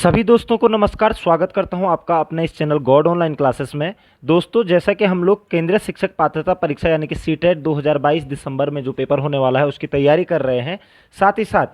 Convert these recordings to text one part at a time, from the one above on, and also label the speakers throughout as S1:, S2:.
S1: सभी दोस्तों को नमस्कार। स्वागत करता हूं आपका अपने इस चैनल गॉड ऑनलाइन क्लासेस में। दोस्तों, जैसा कि हम लोग केंद्रीय शिक्षक पात्रता परीक्षा यानी कि सीटेट 2022 दिसंबर में जो पेपर होने वाला है उसकी तैयारी कर रहे हैं, साथ ही साथ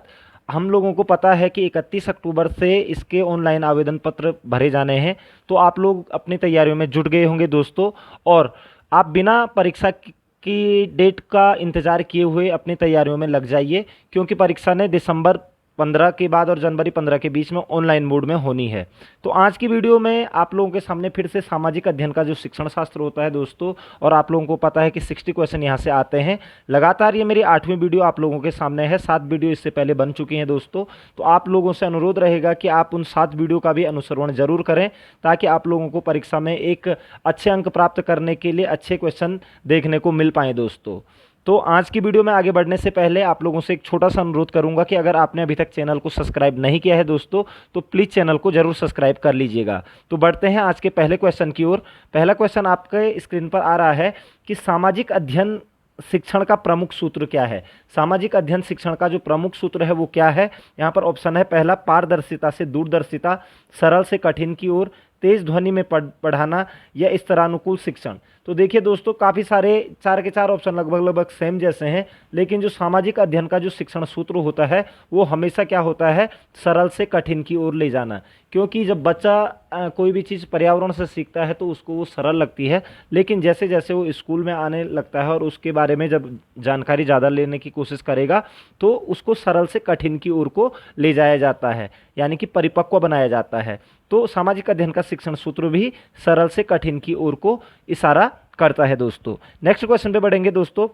S1: हम लोगों को पता है कि 31 अक्टूबर से इसके ऑनलाइन आवेदन पत्र भरे जाने हैं। तो आप लोग अपनी तैयारियों में जुट गए होंगे दोस्तों, और आप बिना परीक्षा की डेट का इंतज़ार किए हुए अपनी तैयारियों में लग जाइए, क्योंकि परीक्षा ने दिसंबर 15 के बाद और जनवरी 15 के बीच में ऑनलाइन मोड में होनी है। तो आज की वीडियो में आप लोगों के सामने फिर से सामाजिक अध्ययन का जो शिक्षण शास्त्र होता है दोस्तों, और आप लोगों को पता है कि 60 क्वेश्चन यहाँ से आते हैं। लगातार ये मेरी 8वीं वीडियो आप लोगों के सामने है, 7 वीडियो इससे पहले बन चुकी हैं दोस्तों। तो आप लोगों से अनुरोध रहेगा कि आप उन 7 वीडियो का भी अनुसरण जरूर करें, ताकि आप लोगों को परीक्षा में एक अच्छे अंक प्राप्त करने के लिए अच्छे क्वेश्चन देखने को मिल पाए दोस्तों। तो आज की वीडियो में आगे बढ़ने से पहले आप लोगों से एक छोटा सा अनुरोध करूंगा कि अगर आपने अभी तक चैनल को सब्सक्राइब नहीं किया है दोस्तों, तो प्लीज़ चैनल को जरूर सब्सक्राइब कर लीजिएगा। तो बढ़ते हैं आज के पहले क्वेश्चन की ओर। पहला क्वेश्चन आपके स्क्रीन पर आ रहा है कि सामाजिक अध्ययन शिक्षण का प्रमुख सूत्र क्या है। सामाजिक अध्ययन शिक्षण का जो प्रमुख सूत्र है वो क्या है। यहाँ पर ऑप्शन है पहला, पारदर्शिता से दूरदर्शिता, सरल से कठिन की ओर, तेज ध्वनि में पढ़ाना, या स्तरानुकूल शिक्षण। तो देखिए दोस्तों, काफ़ी सारे 4 के 4 ऑप्शन लगभग सेम जैसे हैं, लेकिन जो सामाजिक अध्ययन का जो शिक्षण सूत्र होता है वो हमेशा क्या होता है, सरल से कठिन की ओर ले जाना। क्योंकि जब बच्चा कोई भी चीज़ पर्यावरण से सीखता है तो उसको वो सरल लगती है, लेकिन जैसे जैसे वो स्कूल में आने लगता है और उसके बारे में जब जानकारी ज़्यादा लेने की कोशिश करेगा तो उसको सरल से कठिन की ओर को ले जाया जाता है, यानी कि परिपक्व बनाया जाता है। तो सामाजिक अध्ययन का शिक्षण सूत्र भी सरल से कठिन की ओर को इशारा करता है दोस्तों। नेक्स्ट क्वेश्चन पे बढ़ेंगे दोस्तों।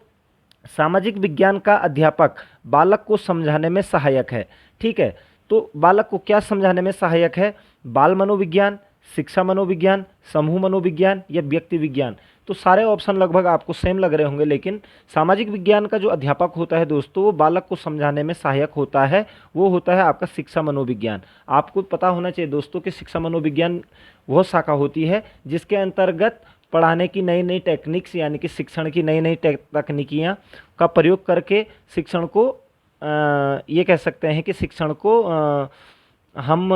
S1: सामाजिक विज्ञान का अध्यापक बालक को समझाने में सहायक है। ठीक है, तो बालक को क्या समझाने में सहायक है? बाल मनोविज्ञान, शिक्षा मनोविज्ञान, समूह मनोविज्ञान या व्यक्ति विज्ञान। तो सारे ऑप्शन लगभग आपको सेम लग रहे होंगे, लेकिन सामाजिक विज्ञान का जो अध्यापक होता है दोस्तों वो बालक को समझाने में सहायक होता है, वो होता है आपका शिक्षा मनोविज्ञान। आपको पता होना चाहिए दोस्तों कि शिक्षा मनोविज्ञान वह शाखा होती है जिसके अंतर्गत पढ़ाने की नई नई टेक्निक्स यानी कि शिक्षण की नई नई तकनीकियाँ का प्रयोग करके शिक्षण को ये कह सकते हैं कि शिक्षण को हम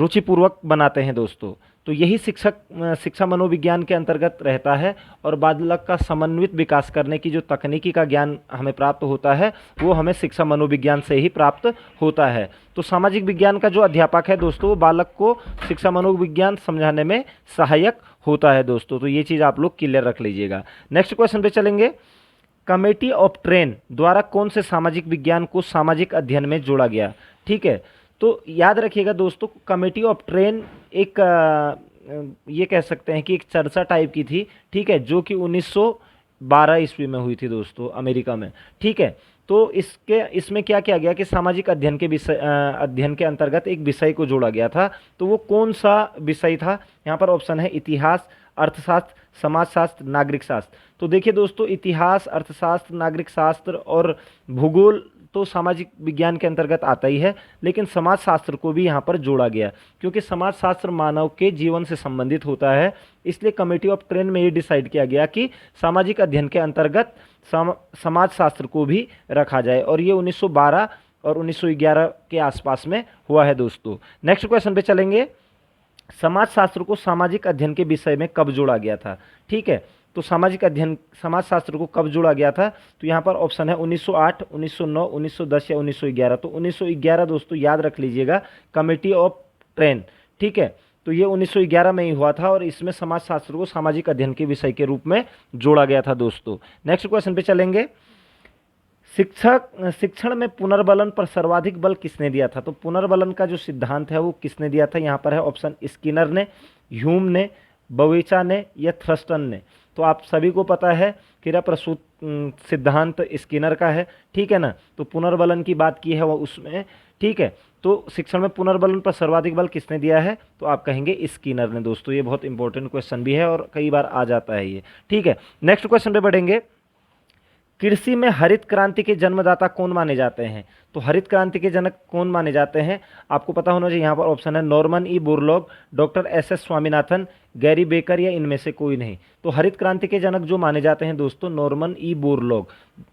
S1: रुचिपूर्वक बनाते हैं दोस्तों। तो यही शिक्षा मनोविज्ञान के अंतर्गत रहता है, और बालक का समन्वित विकास करने की जो तकनीकी का ज्ञान हमें प्राप्त होता है वो हमें शिक्षा मनोविज्ञान से ही प्राप्त होता है। तो सामाजिक विज्ञान का जो अध्यापक है दोस्तों वो बालक को शिक्षा मनोविज्ञान समझाने में सहायक होता है दोस्तों। तो ये चीज़ आप लोग क्लियर रख लीजिएगा। नेक्स्ट क्वेश्चन पे चलेंगे। कमेटी ऑफ ट्रेन द्वारा कौन से सामाजिक विज्ञान को सामाजिक अध्ययन में जोड़ा गया? ठीक है, तो याद रखिएगा दोस्तों, कमेटी ऑफ ट्रेन एक ये कह सकते हैं कि एक चर्चा टाइप की थी, ठीक है, जो कि 1912 ईस्वी में हुई थी दोस्तों अमेरिका में। ठीक है, तो इसमें क्या किया गया कि सामाजिक अध्ययन के अध्ययन के अंतर्गत एक विषय को जोड़ा गया था। तो वो कौन सा विषय था? यहाँ पर ऑप्शन है इतिहास, अर्थशास्त्र, समाजशास्त्र, नागरिक शास्त्र। तो देखिए दोस्तों, इतिहास, अर्थशास्त्र, नागरिक शास्त्र और भूगोल तो सामाजिक विज्ञान के अंतर्गत आता ही है, लेकिन समाजशास्त्र को भी यहाँ पर जोड़ा गया, क्योंकि समाजशास्त्र मानव के जीवन से संबंधित होता है। इसलिए कमेटी ऑफ ट्रेन में ये डिसाइड किया गया कि सामाजिक अध्ययन के अंतर्गत समाजशास्त्र को भी रखा जाए, और ये 1912 और 1911 के आसपास में हुआ है दोस्तों। नेक्स्ट क्वेश्चन पे चलेंगे। समाजशास्त्र को सामाजिक अध्ययन के विषय में कब जोड़ा गया था? ठीक है, तो सामाजिक अध्ययन समाजशास्त्र को कब जोड़ा गया था? तो यहाँ पर ऑप्शन है 1908, 1909, 1910 या 1911। तो 1911 दोस्तों याद रख लीजिएगा, कमेटी ऑफ ट्रेन। ठीक है, तो ये 1911 में ही हुआ था, और इसमें समाजशास्त्र को सामाजिक अध्ययन के विषय के रूप में जोड़ा गया था दोस्तों। नेक्स्ट क्वेश्चन पे चलेंगे। शिक्षण में पुनर्बलन पर सर्वाधिक बल किसने दिया था? तो पुनर्बलन का जो सिद्धांत है वो किसने दिया था? यहाँ पर है ऑप्शन स्किनर ने, ह्यूम ने, बवेचा ने या थ्रस्टन ने। तो आप सभी को पता है क्रिया प्रसूत सिद्धांत स्किनर का है, ठीक है ना। तो पुनर्बलन की बात की है वो उसमें, ठीक है। तो शिक्षण में पुनर्बलन पर सर्वाधिक बल किसने दिया है? तो आप कहेंगे स्किनर ने दोस्तों। ये बहुत इंपॉर्टेंट क्वेश्चन भी है और कई बार आ जाता है ये, ठीक है। नेक्स्ट क्वेश्चन पे बढ़ेंगे। कृषि में हरित क्रांति के जन्मदाता कौन माने जाते हैं? तो हरित क्रांति के जनक कौन माने जाते हैं? आपको पता होना चाहिए। यहाँ पर ऑप्शन है Norman E Borlaug, doctor S Swaminathan, Gary baker या इनमें से कोई नहीं। तो हरित क्रांति के जनक जो माने जाते हैं दोस्तों, नॉर्मन ई बोरलॉग।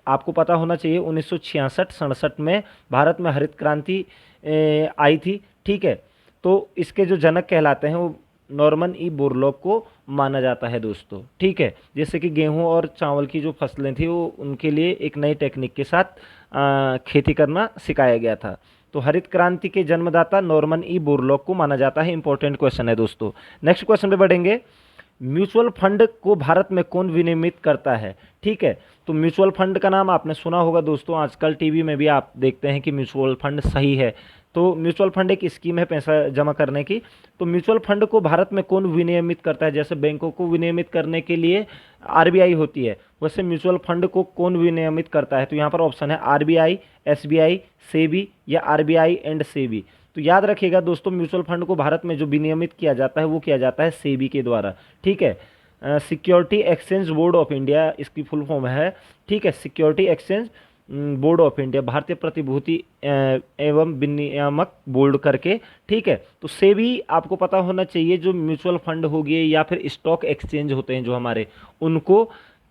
S1: आपको पता होना चाहिए 1966-67 में भारत में हरित क्रांति आई थी, ठीक है। तो इसके जो जनक कहलाते हैं वो नॉर्मन ई बोरलॉग को माना जाता है दोस्तों। ठीक है, जैसे कि गेहूं और चावल की जो फसलें थी वो उनके लिए एक नई टेक्निक के साथ खेती करना सिखाया गया था। तो हरित क्रांति के जन्मदाता नॉर्मन ई बोरलॉग को माना जाता है। इंपॉर्टेंट क्वेश्चन है दोस्तों। नेक्स्ट क्वेश्चन पे बढ़ेंगे। म्यूचुअल फंड को भारत में कौन विनियमित करता है? ठीक है, तो म्यूचुअल फंड का नाम आपने सुना होगा दोस्तों, आजकल टीवी में भी आप देखते हैं कि म्यूचुअल फंड सही है। तो म्यूचुअल फंड एक स्कीम है पैसा जमा करने की। तो म्यूचुअल फंड को भारत में कौन विनियमित करता है? जैसे बैंकों को विनियमित करने के लिए आरबीआई होती है, वैसे म्यूचुअल फंड को कौन विनियमित करता है? तो यहाँ पर ऑप्शन है आरबीआई, एसबीआई, सेबी या आरबीआई एंड सेबी। तो याद रखिएगा दोस्तों, म्यूचुअल फंड को भारत में जो विनियमित किया जाता है वो किया जाता है सेबी के द्वारा। ठीक है, security exchange board of India इसकी फुल फॉर्म है। ठीक है, security exchange board of India, भारतीय प्रतिभूति एवं विनियामक बोर्ड करके। ठीक है, तो सेबी आपको पता होना चाहिए, जो म्यूचुअल फंड हो गए या फिर स्टॉक एक्सचेंज होते हैं जो हमारे, उनको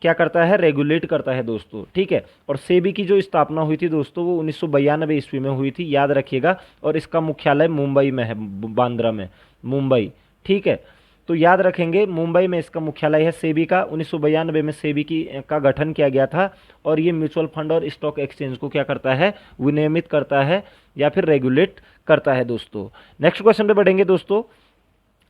S1: क्या करता है? रेगुलेट करता है दोस्तों। ठीक है, और सेबी की जो स्थापना हुई थी दोस्तों वो 1992 ईस्वी में हुई थी, याद रखिएगा। और इसका मुख्यालय मुंबई में है, बांद्रा में, मुंबई। ठीक है, तो याद रखेंगे मुंबई में इसका मुख्यालय है सेबी का। 1992 में सेबी का गठन किया गया था और ये म्यूचुअल फंड और स्टॉक एक्सचेंज को क्या करता है? विनियमित करता है या फिर रेगुलेट करता है दोस्तों। नेक्स्ट क्वेश्चन पे बढ़ेंगे दोस्तों।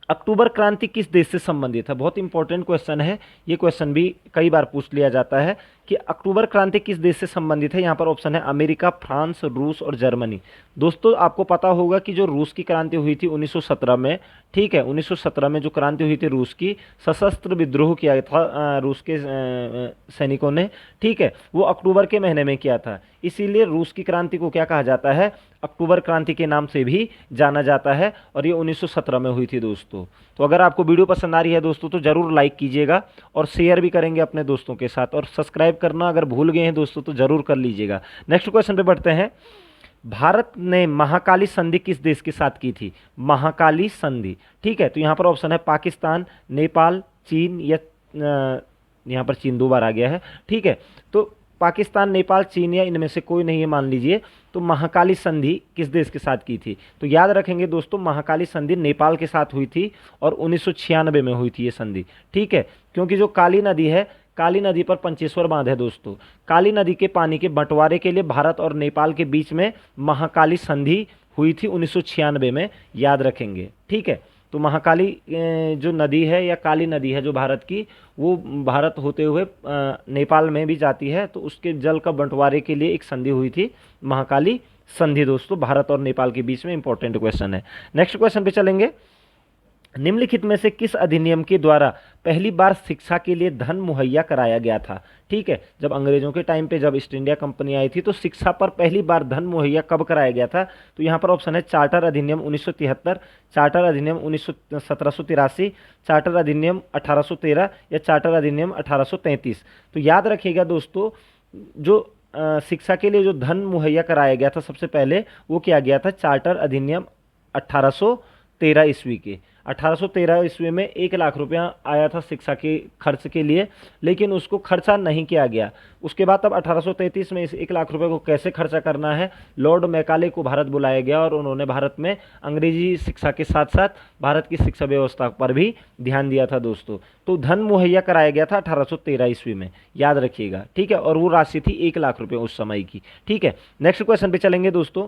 S1: अक्टूबर क्रांति किस देश से संबंधित है? बहुत इंपॉर्टेंट क्वेश्चन है, ये क्वेश्चन भी कई बार पूछ लिया जाता है कि अक्टूबर क्रांति किस देश से संबंधित है। यहाँ पर ऑप्शन है अमेरिका, फ्रांस, रूस और जर्मनी। दोस्तों आपको पता होगा कि जो रूस की क्रांति हुई थी 1917 में, ठीक है, 1917 में जो क्रांति हुई थी रूस की, सशस्त्र विद्रोह किया था रूस के सैनिकों ने। ठीक है, वो अक्टूबर के महीने में किया था, इसीलिए रूस की क्रांति को क्या कहा जाता है? अक्टूबर क्रांति के नाम से भी जाना जाता है और ये 1917 में हुई थी दोस्तों। तो अगर आपको वीडियो पसंद आ रही है दोस्तों तो ज़रूर लाइक कीजिएगा और शेयर भी करेंगे अपने दोस्तों के साथ, और सब्सक्राइब करना अगर भूल गए हैं दोस्तों तो ज़रूर कर लीजिएगा। नेक्स्ट क्वेश्चन पे बढ़ते हैं। भारत ने महाकाली संधि किस देश के साथ की थी? महाकाली संधि। ठीक है, तो यहाँ पर ऑप्शन है पाकिस्तान, नेपाल, चीन या यहाँ पर चीन दो बार आ गया है। ठीक है, तो पाकिस्तान, नेपाल, चीन या इनमें से कोई नहीं है मान लीजिए। तो महाकाली संधि किस देश के साथ की थी? तो याद रखेंगे दोस्तों, महाकाली संधि नेपाल के साथ हुई थी और 1996 में हुई थी ये संधि। ठीक है, क्योंकि जो काली नदी है, काली नदी पर पंचेश्वर बांध है दोस्तों। काली नदी के पानी के बंटवारे के लिए भारत और नेपाल के बीच में महाकाली संधि हुई थी 1996 में, याद रखेंगे। ठीक है, तो महाकाली जो नदी है या काली नदी है जो भारत की, वो भारत होते हुए नेपाल में भी जाती है, तो उसके जल का बंटवारे के लिए एक संधि हुई थी, महाकाली संधि दोस्तों, भारत और नेपाल के बीच में। इंपॉर्टेंट क्वेश्चन है। नेक्स्ट क्वेश्चन पे चलेंगे। निम्नलिखित में से किस अधिनियम के द्वारा पहली बार शिक्षा के लिए धन मुहैया कराया गया था? ठीक है, जब अंग्रेजों के टाइम पे जब ईस्ट इंडिया कंपनी आई थी तो शिक्षा पर पहली बार धन मुहैया कब कराया गया था? तो यहाँ पर ऑप्शन है चार्टर अधिनियम 1973, चार्टर अधिनियम 1783, चार्टर अधिनियम 1813 या चार्टर अधिनियम 1833। तो याद रखिएगा दोस्तों, जो शिक्षा के लिए जो धन मुहैया कराया गया था सबसे पहले वो किया गया था चार्टर अधिनियम 1813 ईस्वी के। 1813 ईस्वी में 1 लाख रुपया आया था शिक्षा के खर्च के लिए, लेकिन उसको खर्चा नहीं किया गया। उसके बाद तब 1833 में इस 1 लाख रुपए को कैसे खर्चा करना है, लॉर्ड मैकाले को भारत बुलाया गया और उन्होंने भारत में अंग्रेजी शिक्षा के साथ साथ भारत की शिक्षा व्यवस्था पर भी ध्यान दिया था दोस्तों। तो धन मुहैया कराया गया था 1813 ईस्वी में, याद रखिएगा। ठीक है, और वो राशि थी 1 लाख रुपये उस समय की। ठीक है, नेक्स्ट क्वेश्चन पे चलेंगे दोस्तों।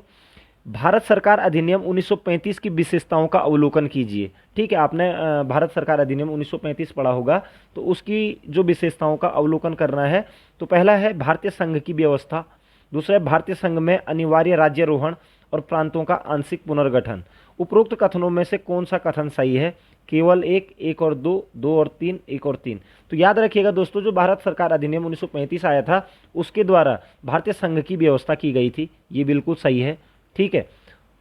S1: भारत सरकार अधिनियम 1935 की विशेषताओं का अवलोकन कीजिए। ठीक है, आपने भारत सरकार अधिनियम 1935 पढ़ा होगा, तो उसकी जो विशेषताओं का अवलोकन करना है। तो पहला है भारतीय संघ की व्यवस्था, दूसरा है भारतीय संघ में अनिवार्य राज्यारोहण और प्रांतों का आंशिक पुनर्गठन। उपरोक्त कथनों में से कौन सा कथन सही है? केवल एक और दो, दो और तीन, एक और तीन। तो याद रखिएगा दोस्तों, जो भारत सरकार अधिनियम 1935 आया था उसके द्वारा भारतीय संघ की व्यवस्था की गई थी, ये बिल्कुल सही है। ठीक है,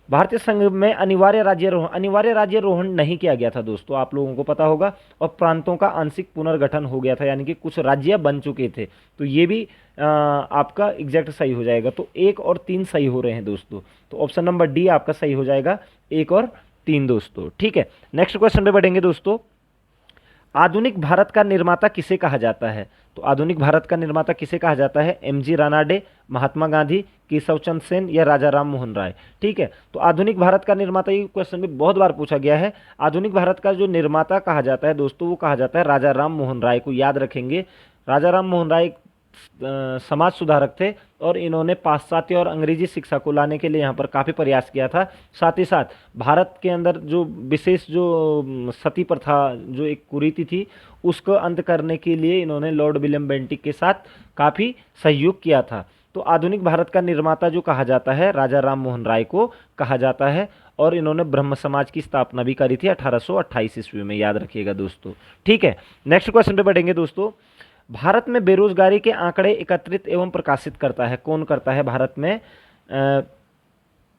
S1: भारतीय संघ में अनिवार्य राज्यारोहण नहीं किया गया था दोस्तों, आप लोगों को पता होगा, और प्रांतों का आंशिक पुनर्गठन हो गया था, यानी कि कुछ राज्य बन चुके थे। तो ये भी आपका एग्जैक्ट सही हो जाएगा। तो 1 और 3 सही हो रहे हैं दोस्तों, तो ऑप्शन नंबर डी आपका सही हो जाएगा, 1 और 3 दोस्तों। ठीक है, नेक्स्ट क्वेश्चन पे बढ़ेंगे दोस्तों। आधुनिक भारत का निर्माता किसे कहा जाता है? तो आधुनिक भारत का निर्माता किसे कहा जाता है? एमजी रानाडे, महात्मा गांधी, केशव चंद्र सेन या राजा राम मोहन राय। ठीक है, तो आधुनिक भारत का निर्माता, ये क्वेश्चन भी बहुत बार पूछा गया है। आधुनिक भारत का जो निर्माता कहा जाता है दोस्तों, वो कहा जाता है राजा राम मोहन राय को, याद रखेंगे। राजा राम मोहन राय समाज सुधारक थे और इन्होंने पाश्चात्य और अंग्रेजी शिक्षा को लाने के लिए यहाँ पर काफ़ी प्रयास किया था। साथ ही साथ भारत के अंदर जो विशेष जो सती प्रथा जो एक कुरीति थी, उसको अंत करने के लिए इन्होंने लॉर्ड विलियम बेंटिक के साथ काफ़ी सहयोग किया था। तो आधुनिक भारत का निर्माता जो कहा जाता है, राजा राम मोहन राय को कहा जाता है। और इन्होंने ब्रह्म समाज की स्थापना भी करी थी 1828 ईस्वी में, याद रखिएगा दोस्तों। ठीक है, नेक्स्ट क्वेश्चन पे बढ़ेंगे दोस्तों। भारत में बेरोजगारी के आंकड़े एकत्रित एवं प्रकाशित करता है, कौन करता है भारत में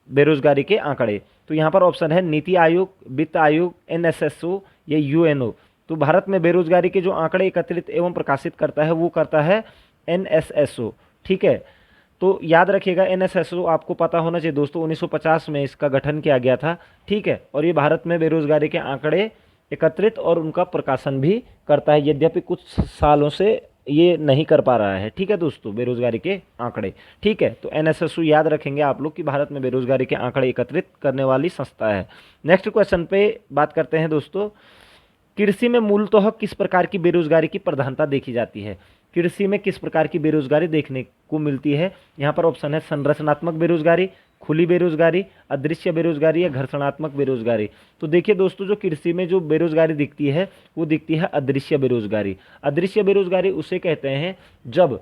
S1: बेरोजगारी के आंकड़े? तो यहाँ पर ऑप्शन है नीति आयोग, वित्त आयोग, एनएसएसओ या यूएनओ। तो भारत में बेरोजगारी के जो आंकड़े एकत्रित एवं प्रकाशित करता है वो करता है एनएसएसओ। ठीक है, तो याद रखिएगा एनएसएसओ आपको पता होना चाहिए दोस्तों, 1950 में इसका गठन किया गया था। ठीक है, और ये भारत में बेरोजगारी के आंकड़े एकत्रित और उनका प्रकाशन भी करता है, यद्यपि कुछ सालों से ये नहीं कर पा रहा है। ठीक है दोस्तों, बेरोजगारी के आंकड़े। ठीक है, तो एनएसएसओ याद रखेंगे आप लोग कि भारत में बेरोजगारी के आंकड़े एकत्रित करने वाली संस्था है। नेक्स्ट क्वेश्चन पे बात करते हैं दोस्तों। कृषि में मूलतः किस प्रकार की बेरोजगारी की प्रधानता देखी जाती है? कृषि में किस प्रकार की बेरोजगारी देखने को मिलती है? यहाँ पर ऑप्शन है संरचनात्मक बेरोजगारी, खुली बेरोजगारी, अदृश्य बेरोजगारी या घर्षणात्मक बेरोजगारी। तो देखिए दोस्तों, जो कृषि में जो बेरोजगारी दिखती है वो दिखती है अदृश्य बेरोजगारी। अदृश्य बेरोजगारी उसे कहते हैं जब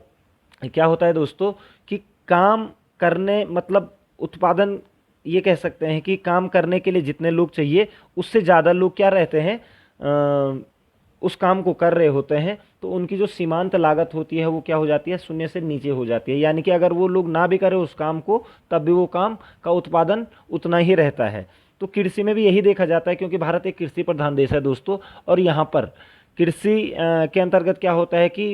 S1: क्या होता है दोस्तों कि काम करने मतलब उत्पादन, ये कह सकते हैं कि काम करने के लिए जितने लोग चाहिए उससे ज़्यादा लोग क्या रहते हैं उस काम को कर रहे होते हैं, तो उनकी जो सीमांत लागत होती है वो क्या हो जाती है, शून्य से नीचे हो जाती है। यानी कि अगर वो लोग ना भी करें उस काम को तब भी वो काम का उत्पादन उतना ही रहता है। तो कृषि में भी यही देखा जाता है, क्योंकि भारत एक कृषि प्रधान देश है दोस्तों, और यहाँ पर कृषि के अंतर्गत क्या होता है कि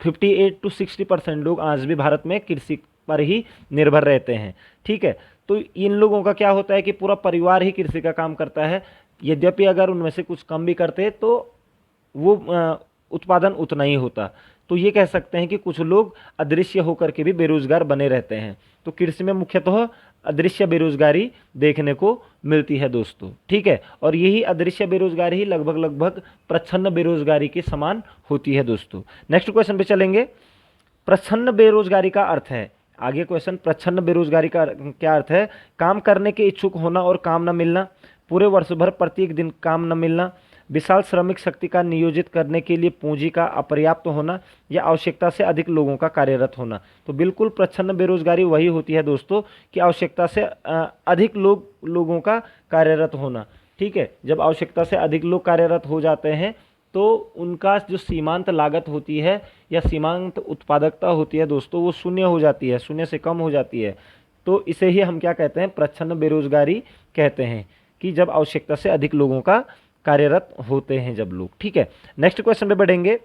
S1: 58 to 60% लोग आज भी भारत में कृषि पर ही निर्भर रहते हैं। ठीक है, तो इन लोगों का क्या होता है कि पूरा परिवार ही कृषि का काम करता है, यद्यपि अगर उनमें से कुछ कम भी करते तो वो उत्पादन उतना ही होता। तो ये कह सकते हैं कि कुछ लोग अदृश्य होकर के भी बेरोजगार बने रहते हैं। तो कृषि में मुख्यतः अदृश्य बेरोजगारी देखने को मिलती है दोस्तों। ठीक है, और यही अदृश्य बेरोजगारी ही लगभग प्रच्छन्न बेरोजगारी के समान होती है दोस्तों। नेक्स्ट क्वेश्चन पे चलेंगे। प्रच्छन्न बेरोजगारी का अर्थ है, आगे क्वेश्चन, प्रच्छन्न बेरोजगारी का क्या अर्थ है? काम करने के इच्छुक होना और काम न मिलना, पूरे वर्ष भर प्रत्येक दिन काम न मिलना, विशाल श्रमिक शक्ति का नियोजित करने के लिए पूंजी का अपर्याप्त होना, या आवश्यकता से अधिक लोगों का कार्यरत होना। तो बिल्कुल प्रच्छन्न बेरोजगारी वही होती है दोस्तों कि आवश्यकता से अधिक लोगों का कार्यरत होना। ठीक है, जब आवश्यकता से अधिक लोग कार्यरत हो जाते हैं तो उनका जो सीमांत लागत होती है या सीमांत उत्पादकता होती है दोस्तों, वो शून्य हो जाती है, शून्य से कम हो जाती है। तो इसे ही हम क्या कहते हैं, प्रच्छन्न बेरोजगारी कहते हैं, कि जब आवश्यकता से अधिक लोगों का कार्यरत होते हैं जब लोग। ठीक है, नेक्स्ट क्वेश्चन पे बढ़ेंगे।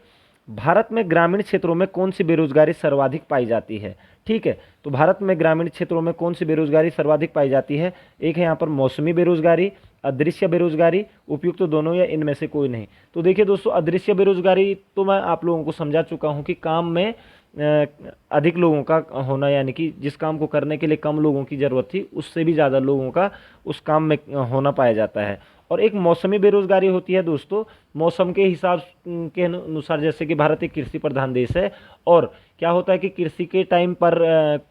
S1: भारत में ग्रामीण क्षेत्रों में कौन सी बेरोजगारी सर्वाधिक पाई जाती है? ठीक है, तो भारत में ग्रामीण क्षेत्रों में कौन सी बेरोजगारी सर्वाधिक पाई जाती है? एक है यहाँ पर मौसमी बेरोजगारी, अदृश्य बेरोजगारी, उपयुक्त तो दोनों या इनमें से कोई नहीं। तो देखिए दोस्तों, अदृश्य बेरोजगारी तो मैं आप लोगों को समझा चुका हूँ कि काम में अधिक लोगों का होना, यानी कि जिस काम को करने के लिए कम लोगों की ज़रूरत थी उससे भी ज़्यादा लोगों का उस काम में होना पाया जाता है। और एक मौसमी बेरोजगारी होती है दोस्तों, मौसम के हिसाब के अनुसार, जैसे कि भारत एक कृषि प्रधान देश है और क्या होता है कि कृषि के टाइम पर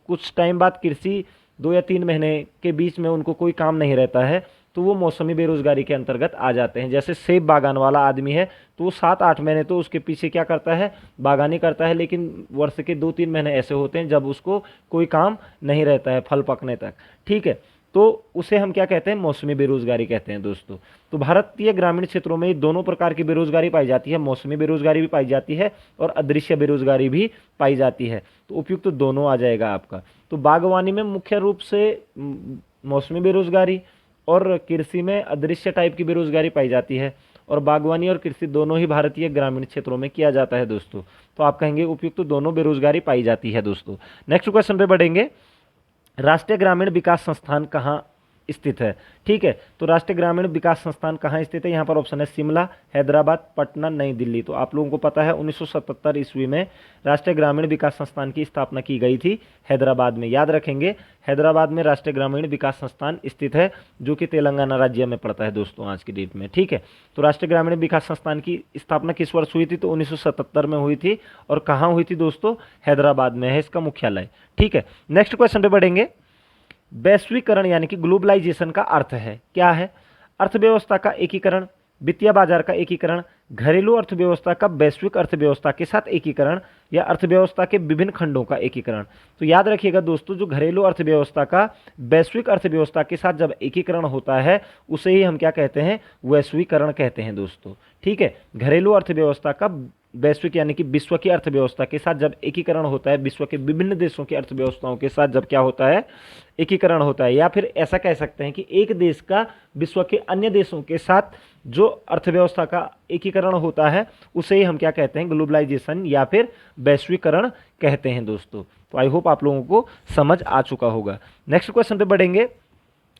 S1: कुछ टाइम बाद कृषि 2 या 3 महीने के बीच में उनको कोई काम नहीं रहता है, तो वो मौसमी बेरोजगारी के अंतर्गत आ जाते हैं। जैसे सेब बागान वाला आदमी है तो वो 7-8 महीने तो उसके पीछे क्या करता है, बागानी करता है, लेकिन वर्ष के 2-3 महीने ऐसे होते हैं जब उसको कोई काम नहीं रहता है फल पकने तक। ठीक है, तो उसे हम क्या कहते हैं, मौसमी बेरोजगारी कहते हैं दोस्तों। तो भारतीय ग्रामीण क्षेत्रों में दोनों प्रकार की बेरोजगारी पाई जाती है, मौसमी बेरोजगारी भी पाई जाती है और अदृश्य बेरोजगारी भी पाई जाती है। तो उपयुक्त तो दोनों आ जाएगा आपका। तो बागवानी में मुख्य रूप से मौसमी बेरोजगारी और कृषि में अदृश्य टाइप की बेरोजगारी पाई जाती है, और बागवानी और कृषि दोनों ही भारतीय ग्रामीण क्षेत्रों में किया जाता है दोस्तों। तो आप कहेंगे उपयुक्त तो दोनों बेरोजगारी पाई जाती है दोस्तों। नेक्स्ट क्वेश्चन पे बढ़ेंगे। राष्ट्रीय ग्रामीण विकास संस्थान कहाँ स्थित है। ठीक है, तो राष्ट्रीय ग्रामीण विकास संस्थान कहाँ स्थित है? यहाँ पर ऑप्शन है शिमला, हैदराबाद, पटना, नई दिल्ली। तो आप लोगों को पता है 1977 ईस्वी में राष्ट्रीय ग्रामीण विकास संस्थान की स्थापना की गई थी हैदराबाद में। याद रखेंगे, हैदराबाद में राष्ट्रीय ग्रामीण विकास संस्थान स्थित है, जो कि तेलंगाना राज्य में पड़ता है दोस्तों आज की डेट में। ठीक है, तो राष्ट्रीय ग्रामीण विकास संस्थान की स्थापना किस वर्ष हुई थी? तो 1977 में हुई थी। और कहाँ हुई थी दोस्तों? हैदराबाद में है इसका मुख्यालय। ठीक है, नेक्स्ट क्वेश्चन पे बढ़ेंगे। वैश्वीकरण यानी कि ग्लोबलाइजेशन का अर्थ है क्या है? अर्थव्यवस्था का एकीकरण, वित्तीय बाजार का एकीकरण, घरेलू अर्थव्यवस्था का वैश्विक अर्थव्यवस्था के साथ एकीकरण, या अर्थव्यवस्था के विभिन्न खंडों का एकीकरण। तो याद रखिएगा दोस्तों, जो घरेलू अर्थव्यवस्था का वैश्विक अर्थव्यवस्था के साथ जब एकीकरण होता है उसे ही हम क्या कहते हैं? वैश्वीकरण कहते हैं दोस्तों। ठीक है, घरेलू अर्थव्यवस्था का वैश्विक यानी कि विश्व की अर्थव्यवस्था के साथ जब एकीकरण होता है, विश्व के विभिन्न देशों की अर्थव्यवस्थाओं के साथ जब क्या होता है? एकीकरण होता है। या फिर ऐसा कह सकते हैं कि एक देश का विश्व के अन्य देशों के साथ जो अर्थव्यवस्था का एकीकरण होता है उसे ही हम क्या कहते हैं? ग्लोबलाइजेशन या फिर वैश्वीकरण कहते हैं दोस्तों। तो आई होप आप लोगों को समझ आ चुका होगा। नेक्स्ट क्वेश्चन पे बढ़ेंगे।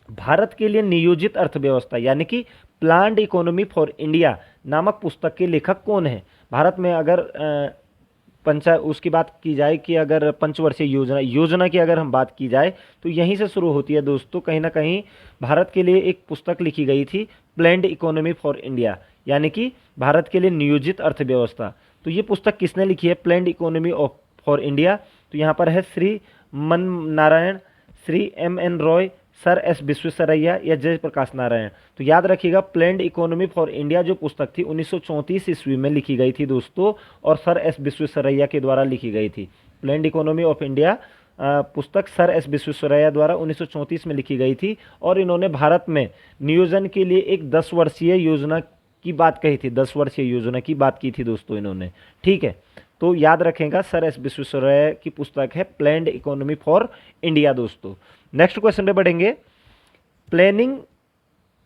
S1: भारत के लिए नियोजित अर्थव्यवस्था यानी कि प्लान्ड इकोनॉमी फॉर इंडिया नामक पुस्तक के लेखक कौन है? भारत में अगर उसकी बात की जाए कि अगर पंचवर्षीय योजना की अगर हम बात की जाए तो यहीं से शुरू होती है दोस्तों। कहीं ना कहीं भारत के लिए एक पुस्तक लिखी गई थी, प्लान्ड इकोनॉमी फॉर इंडिया, यानी कि भारत के लिए नियोजित अर्थव्यवस्था। तो ये पुस्तक किसने लिखी है? Planned economy for India. तो यहाँ पर है श्री मन Narayan, Shri M.N. Roy, sir S Visvesvaraya या जयप्रकाश नारायण। तो याद रखिएगा, प्लान्ड इकोनॉमी फॉर इंडिया जो पुस्तक थी 1934 ईस्वी में लिखी गई थी दोस्तों, और सर एस विश्वेश्वरैया के द्वारा लिखी गई थी। प्लान्ड इकोनॉमी ऑफ इंडिया पुस्तक सर एस विश्वेश्वरैया द्वारा 1934 में लिखी गई थी, और इन्होंने भारत में नियोजन के लिए एक 10 वर्षीय योजना की बात कही थी। 10 वर्षीय योजना की बात की थी दोस्तों इन्होंने। ठीक है, तो याद रखेगा, सर एस विश्वेश्वरैया की पुस्तक है प्लान्ड इकोनॉमी फॉर इंडिया दोस्तों। नेक्स्ट क्वेश्चन पे बढ़ेंगे। Planning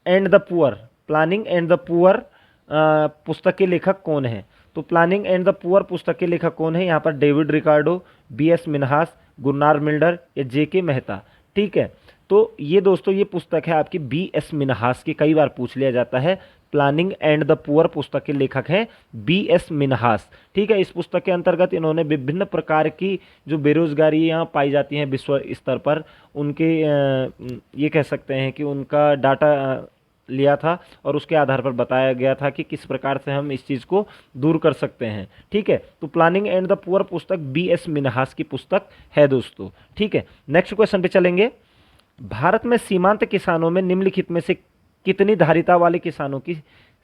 S1: and the poor, planning and the poor पुस्तक के लेखक कौन है? तो प्लानिंग एंड द पुअर पुस्तक के लेखक कौन है? यहाँ पर डेविड रिकार्डो, B.S. मिन्हास, गुरनार मिल्डर या J.K. मेहता। ठीक है, तो ये दोस्तों ये पुस्तक है आपकी B.S. मिन्हास की, कई बार पूछ लिया जाता है। प्लानिंग एंड द पुअर पुस्तक के लेखक हैं B.S. मिन्हास। ठीक है, इस पुस्तक के अंतर्गत इन्होंने विभिन्न प्रकार की जो बेरोजगारियां पाई जाती हैं विश्व स्तर पर, उनके ये कह सकते हैं कि उनका डाटा लिया था, और उसके आधार पर बताया गया था कि किस प्रकार से हम इस चीज़ को दूर कर सकते हैं। ठीक है, तो प्लानिंग एंड द पुअर पुस्तक B.S. मिन्हास की पुस्तक है दोस्तों। ठीक है, नेक्स्ट क्वेश्चन पे चलेंगे। भारत में सीमांत किसानों में निम्नलिखित में से कितनी धारिता वाले किसानों की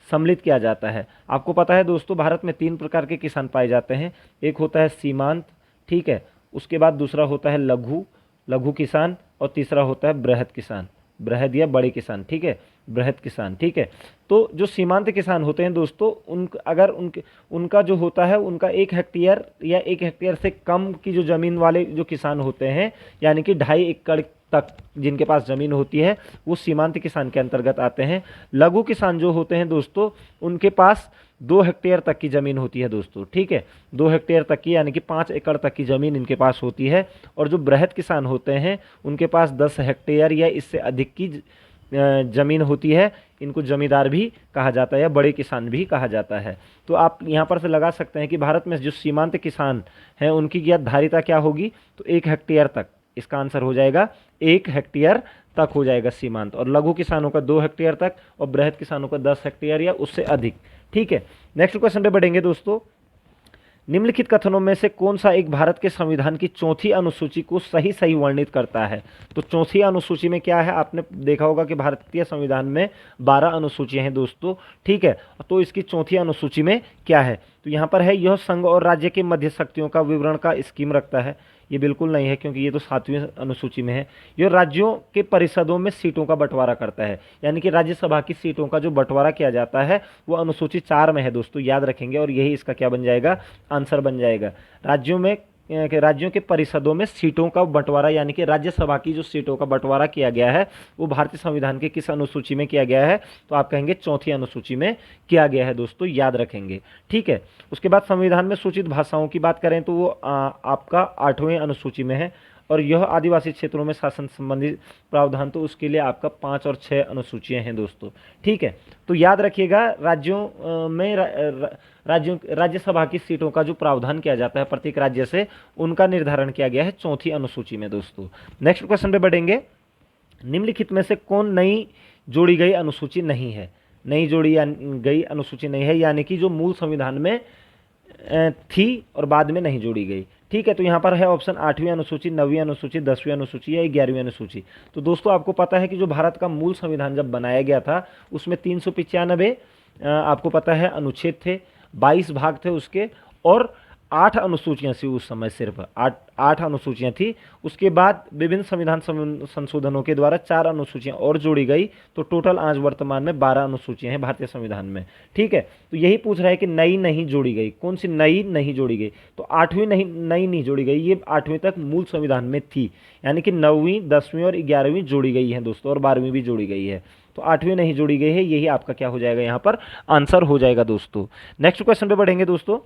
S1: सम्मिलित किया जाता है? आपको पता है दोस्तों, भारत में 3 प्रकार के किसान पाए जाते हैं। एक होता है सीमांत, ठीक है, उसके बाद दूसरा होता है लघु किसान, और तीसरा होता है बृहद किसान, बृहद या बड़े किसान। ठीक है, बृहद किसान। ठीक है, तो जो सीमांत किसान होते हैं दोस्तों, उनका जो होता है, उनका 1 हेक्टेयर या 1 हेक्टेयर से कम की जो ज़मीन वाले जो किसान होते हैं, यानी कि 2.5 एकड़ तक जिनके पास ज़मीन होती है, वो सीमांत किसान के अंतर्गत आते हैं। लघु किसान जो होते हैं दोस्तों, उनके पास 2 हेक्टेयर तक की ज़मीन होती है दोस्तों। ठीक है, 2 हेक्टेयर तक की यानी कि 5 एकड़ तक की ज़मीन इनके पास होती है। और जो बृहद किसान होते हैं, उनके पास 10 हेक्टेयर या इससे अधिक की ज़मीन होती है। इनको जमींदार भी कहा जाता है या बड़े किसान भी कहा जाता है। तो आप यहाँ पर से लगा सकते हैं कि भारत में जो सीमांत किसान हैं उनकी क्या धारिता क्या होगी? तो 1 हेक्टेयर तक, इसका आंसर हो जाएगा 1 हेक्टेयर तक हो जाएगा सीमांत। और लघु किसानों का 2 हेक्टेयर तक, और बृहद किसानों का 10 हेक्टेयर या उससे अधिक। ठीक है, नेक्स्ट क्वेश्चन पे बढ़ेंगे दोस्तों। निम्नलिखित कथनों में से कौन सा एक भारत के संविधान की 4थी अनुसूची को सही वर्णित करता है? तो 4थी अनुसूची में क्या है? आपने देखा होगा कि भारतीय संविधान में 12 अनुसूचियां हैं दोस्तों। ठीक है, तो इसकी 4थी अनुसूची में क्या है? तो यहाँ पर है, यह संघ और राज्य के मध्य शक्तियों का विवरण का स्कीम रखता है। ये बिल्कुल नहीं है, क्योंकि ये तो 7वीं अनुसूची में है। यह राज्यों के परिषदों में सीटों का बंटवारा करता है, यानी कि राज्यसभा की सीटों का जो बंटवारा किया जाता है वो अनुसूची 4 में है दोस्तों, याद रखेंगे। और यही इसका क्या बन जाएगा? आंसर बन जाएगा। राज्यों के परिषदों में सीटों का बंटवारा, यानी कि राज्यसभा की जो सीटों का बंटवारा किया गया है वो भारतीय संविधान के किस अनुसूची में किया गया है? तो आप कहेंगे 4थी अनुसूची में किया गया है दोस्तों, याद रखेंगे। ठीक है, उसके बाद संविधान में सूचित भाषाओं की बात करें तो वो आपका 8वीं अनुसूची में है। और यह आदिवासी क्षेत्रों में शासन संबंधी प्रावधान, तो उसके लिए आपका 5 और 6 अनुसूचियां हैं दोस्तों। ठीक है, तो याद रखिएगा राज्यों में राज्यों राज्यसभा की सीटों का जो प्रावधान किया जाता है प्रत्येक राज्य से, उनका निर्धारण किया गया है 4वीं अनुसूची में दोस्तों। नेक्स्ट क्वेश्चन पे बढ़ेंगे। निम्नलिखित में से कौन नई जोड़ी गई अनुसूची नहीं है? नई जोड़ी गई अनुसूची नहीं है, यानी कि जो मूल संविधान में थी और बाद में नहीं जोड़ी गई। ठीक है, तो यहाँ पर है ऑप्शन 8वीं अनुसूची, 9वीं अनुसूची, 10वीं अनुसूची या 11वीं अनुसूची। तो दोस्तों आपको पता है कि जो भारत का मूल संविधान जब बनाया गया था उसमें 395 आपको पता है अनुच्छेद थे, 22 भाग थे उसके, और 8 अनुसूचियां थी उस समय, सिर्फ 8 अनुसूचियां थी। उसके बाद विभिन्न संविधान संशोधनों के द्वारा 4 अनुसूचियां और जोड़ी गई, तो टोटल आज वर्तमान में 12 अनुसूचियां हैं भारतीय संविधान में। ठीक है, तो यही पूछ रहा है कि नई नहीं जोड़ी गई, कौन सी नई नहीं जोड़ी गई? तो 8वीं नई नहीं जोड़ी गई, ये 8वीं तक मूल संविधान में थी, यानी कि 9वीं, 10वीं और 11वीं जोड़ी गई है दोस्तों, और 12वीं भी जोड़ी गई है। तो 8वीं नहीं जोड़ी गई है, यही आपका क्या हो जाएगा, यहाँ पर आंसर हो जाएगा दोस्तों। नेक्स्ट क्वेश्चन पे बढ़ेंगे दोस्तों।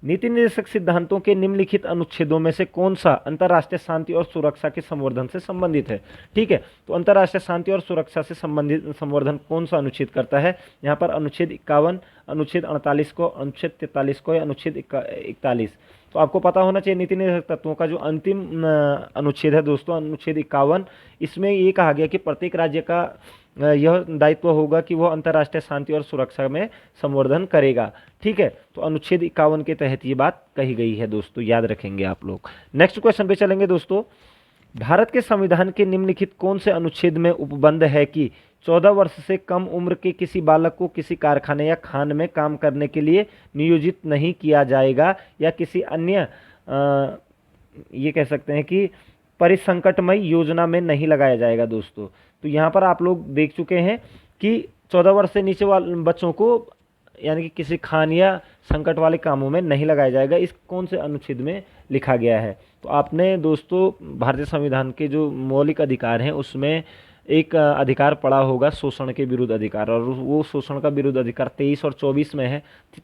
S1: नीति निर्देशक सिद्धांतों के निम्नलिखित अनुच्छेदों में से कौन सा अंतर्राष्ट्रीय शांति और सुरक्षा के संवर्धन से संबंधित है? ठीक है, तो अंतर्राष्ट्रीय शांति और सुरक्षा से संबंधित संवर्धन कौन सा अनुच्छेद करता है? यहाँ पर अनुच्छेद 51, अनुच्छेद 48 को, अनुच्छेद 43 को या अनुच्छेद 41? तो आपको पता होना चाहिए नीति निर्देशक तत्वों का जो अंतिम अनुच्छेद है दोस्तों, अनुच्छेद 51, इसमें ये कहा गया कि प्रत्येक राज्य का यह दायित्व होगा कि वह अंतर्राष्ट्रीय शांति और सुरक्षा में संवर्धन करेगा। ठीक है, तो अनुच्छेद 51 के तहत ये बात कही गई है दोस्तों, याद रखेंगे आप लोग। नेक्स्ट क्वेश्चन पे चलेंगे दोस्तों। भारत के संविधान के निम्नलिखित कौन से अनुच्छेद में उपबंध है कि 14 वर्ष से कम उम्र के किसी बालक को किसी कारखाने या खान में काम करने के लिए नियोजित नहीं किया जाएगा या किसी अन्य ये कह सकते हैं कि परिसंकटमय योजना में नहीं लगाया जाएगा दोस्तों। तो यहाँ पर आप लोग देख चुके हैं कि 14 वर्ष से नीचे वाले बच्चों को यानी कि किसी खान या संकट वाले कामों में नहीं लगाया जाएगा, इस कौन से अनुच्छेद में लिखा गया है? तो आपने दोस्तों भारतीय संविधान के जो मौलिक अधिकार हैं उसमें एक अधिकार पड़ा होगा शोषण के विरुद्ध अधिकार, और वो शोषण का विरुद्ध अधिकार 23 और 24 में है।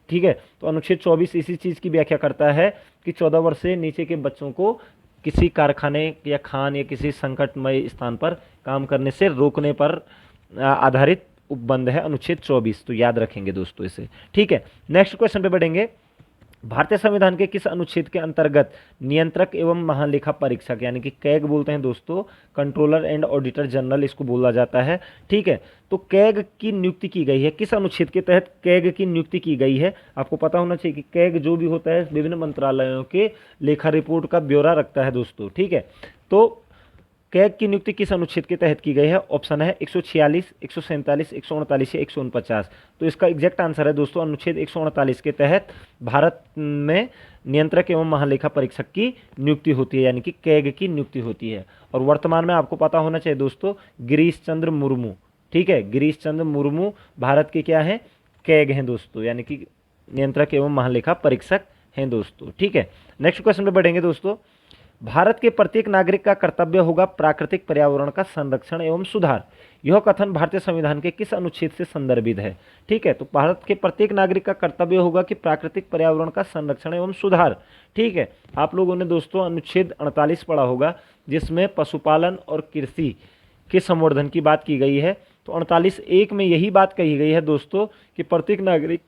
S1: ठीक है, तो अनुच्छेद 24 इसी चीज़ की व्याख्या करता है कि 14 वर्ष से नीचे के बच्चों को किसी कारखाने या खान या किसी संकटमय स्थान पर काम करने से रोकने पर आधारित उपबंध है अनुच्छेद 24। तो याद रखेंगे दोस्तों इसे। ठीक है, नेक्स्ट क्वेश्चन पे बढ़ेंगे। भारतीय संविधान के किस अनुच्छेद के अंतर्गत नियंत्रक एवं महालेखा परीक्षक यानी कि कैग बोलते हैं दोस्तों, कंट्रोलर एंड ऑडिटर जनरल इसको बोला जाता है। ठीक है, तो कैग की नियुक्ति की गई है, किस अनुच्छेद के तहत कैग की नियुक्ति की गई है? आपको पता होना चाहिए कि कैग जो भी होता है विभिन्न मंत्रालयों के लेखा रिपोर्ट का ब्यौरा रखता है दोस्तों। ठीक है, तो कैग की नियुक्ति किस अनुच्छेद के तहत की गई है? ऑप्शन है 146, 147, 149 या 149। तो इसका एग्जैक्ट आंसर है दोस्तों अनुच्छेद 149 के तहत भारत में नियंत्रक एवं महालेखा परीक्षक की नियुक्ति होती है, यानी कि कैग की नियुक्ति होती है। और वर्तमान में आपको पता होना चाहिए दोस्तों गिरीश चंद्र मुर्मू, ठीक है, गिरीश चंद्र मुर्मू भारत के क्या हैं? कैग हैं दोस्तों, यानी कि नियंत्रक एवं महालेखा परीक्षक हैं दोस्तों। ठीक है, नेक्स्ट क्वेश्चन पे बढ़ेंगे दोस्तों। भारत के प्रत्येक नागरिक का कर्तव्य होगा प्राकृतिक पर्यावरण का संरक्षण एवं सुधार, यह कथन भारतीय संविधान के किस अनुच्छेद से संदर्भित है? ठीक है, तो भारत के प्रत्येक नागरिक का कर्तव्य होगा कि प्राकृतिक पर्यावरण का संरक्षण एवं सुधार। ठीक है, आप लोगों ने दोस्तों अनुच्छेद 48 पढ़ा होगा जिसमें पशुपालन और कृषि के संवर्धन की बात की गई है। तो 48(1) में यही बात कही गई है दोस्तों कि प्रत्येक नागरिक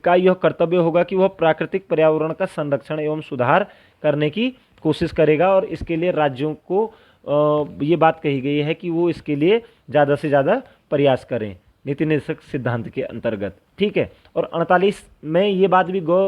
S1: का यह कर्तव्य होगा कि वह प्राकृतिक पर्यावरण का संरक्षण एवं सुधार करने की कोशिश करेगा, और इसके लिए राज्यों को ये बात कही गई है कि वो इसके लिए ज़्यादा से ज़्यादा प्रयास करें नीति निर्देशक सिद्धांत के अंतर्गत। ठीक है, और 48 में ये बात भी गौ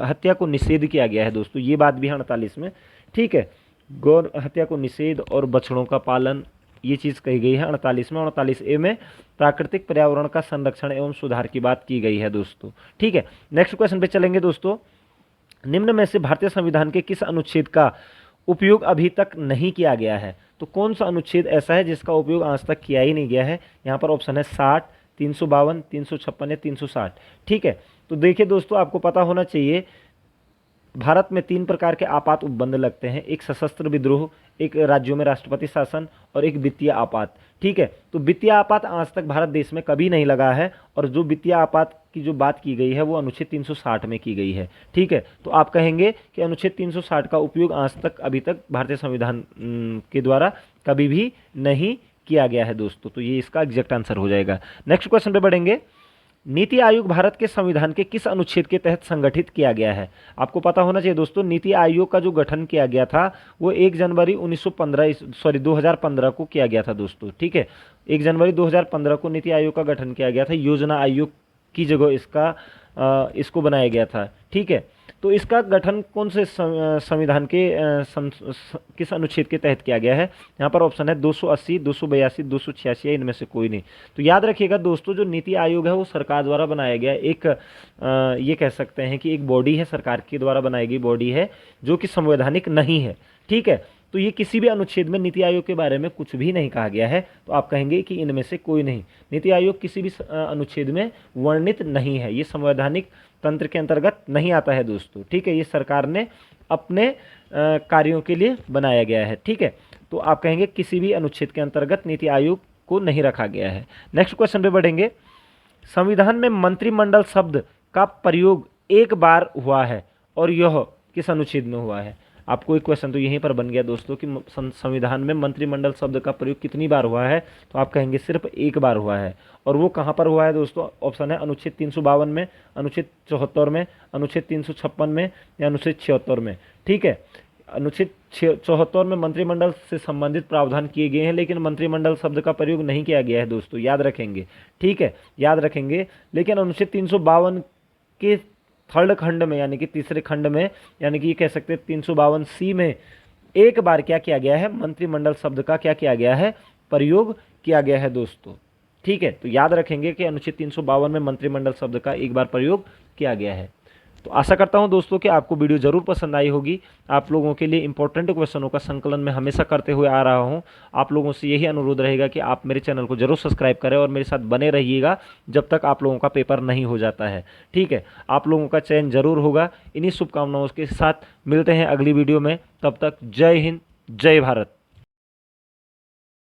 S1: हत्या को निषेध किया गया है दोस्तों, ये बात भी है 48 में। ठीक है, गौ हत्या को निषेध और बछड़ों का पालन ये चीज़ कही गई है 48 में। 48(a) में प्राकृतिक पर्यावरण का संरक्षण एवं सुधार की बात की गई है दोस्तों। ठीक है, नेक्स्ट क्वेश्चन पे चलेंगे दोस्तों। निम्न में से भारतीय संविधान के किस अनुच्छेद का उपयोग अभी तक नहीं किया गया है? तो कौन सा अनुच्छेद ऐसा है जिसका उपयोग आज तक किया ही नहीं गया है? यहाँ पर ऑप्शन है 60, 352, 356 या 360। ठीक है, तो देखिए दोस्तों आपको पता होना चाहिए भारत में 3 प्रकार के आपात उपबंध लगते हैं, एक सशस्त्र विद्रोह, एक राज्यों में राष्ट्रपति शासन और एक वित्तीय आपात। ठीक है। तो वित्तीय आपात आज तक भारत देश में कभी नहीं लगा है, और जो वित्तीय आपात की जो बात की गई है वो अनुच्छेद 360 में की गई है। ठीक है। तो आप कहेंगे कि अनुच्छेद 360 का उपयोग आज तक अभी तक भारतीय संविधान के द्वारा कभी भी नहीं किया गया है दोस्तों। तो ये इसका एग्जैक्ट आंसर हो जाएगा। नेक्स्ट क्वेश्चन पे बढ़ेंगे। नीति आयोग भारत के संविधान के किस अनुच्छेद के तहत संगठित किया गया है? आपको पता होना चाहिए दोस्तों, नीति आयोग का जो गठन किया गया था वो 1 जनवरी 2015 को किया गया था दोस्तों। ठीक है, 1 जनवरी 2015 को नीति आयोग का गठन किया गया था। योजना आयोग की जगह इसको बनाया गया था। ठीक है। तो इसका गठन कौन से संविधान के किस अनुच्छेद के तहत किया गया है? यहाँ पर ऑप्शन है 280, 282, 286 या इनमें से कोई नहीं। तो याद रखिएगा दोस्तों, जो नीति आयोग है वो सरकार द्वारा बनाया गया एक ये कह सकते हैं कि एक बॉडी है, सरकार के द्वारा बनाई गई बॉडी है जो कि संवैधानिक नहीं है। ठीक है। तो ये किसी भी अनुच्छेद में नीति आयोग के बारे में कुछ भी नहीं कहा गया है। तो आप कहेंगे कि इनमें से कोई नहीं, नीति आयोग किसी भी अनुच्छेद में वर्णित नहीं है, ये संवैधानिक तंत्र के अंतर्गत नहीं आता है दोस्तों। ठीक है, ये सरकार ने अपने कार्यों के लिए बनाया गया है। ठीक है। तो आप कहेंगे किसी भी अनुच्छेद के अंतर्गत नीति आयोग को नहीं रखा गया है। नेक्स्ट क्वेश्चन पे बढ़ेंगे। संविधान में मंत्रिमंडल शब्द का प्रयोग एक बार हुआ है और यह किस अनुच्छेद में हुआ है? आपको एक क्वेश्चन तो यहीं पर बन गया दोस्तों कि संविधान में मंत्रिमंडल शब्द का प्रयोग कितनी बार हुआ है? तो आप कहेंगे सिर्फ एक बार हुआ है। और वो कहाँ पर हुआ है दोस्तों? ऑप्शन है अनुच्छेद 352 में, अनुच्छेद 74 में, अनुच्छेद 356 में या अनुच्छेद 76 में। ठीक है। अनुच्छेद 74 में मंत्रिमंडल से संबंधित प्रावधान किए गए हैं, लेकिन मंत्रिमंडल शब्द का प्रयोग नहीं किया गया है दोस्तों, याद रखेंगे। ठीक है, याद रखेंगे। लेकिन अनुच्छेद 352 के थर्ड खंड में यानी कि तीसरे खंड में, यानी कि ये कह सकते हैं 352C में एक बार क्या किया गया है? मंत्रिमंडल शब्द का क्या किया गया है? प्रयोग किया गया है दोस्तों। ठीक है। तो याद रखेंगे कि अनुच्छेद 352 में मंत्रिमंडल शब्द का एक बार प्रयोग किया गया है। तो आशा करता हूं दोस्तों कि आपको वीडियो जरूर पसंद आई होगी। आप लोगों के लिए इंपॉर्टेंट क्वेश्चनों का संकलन मैं हमेशा करते हुए आ रहा हूं। आप लोगों से यही अनुरोध रहेगा कि आप मेरे चैनल को जरूर सब्सक्राइब करें और मेरे साथ बने रहिएगा जब तक आप लोगों का पेपर नहीं हो जाता है। ठीक है, आप लोगों का चयन जरूर होगा। इन्हीं शुभकामनाओं के साथ मिलते हैं अगली वीडियो में। तब तक जय हिंद, जय भारत।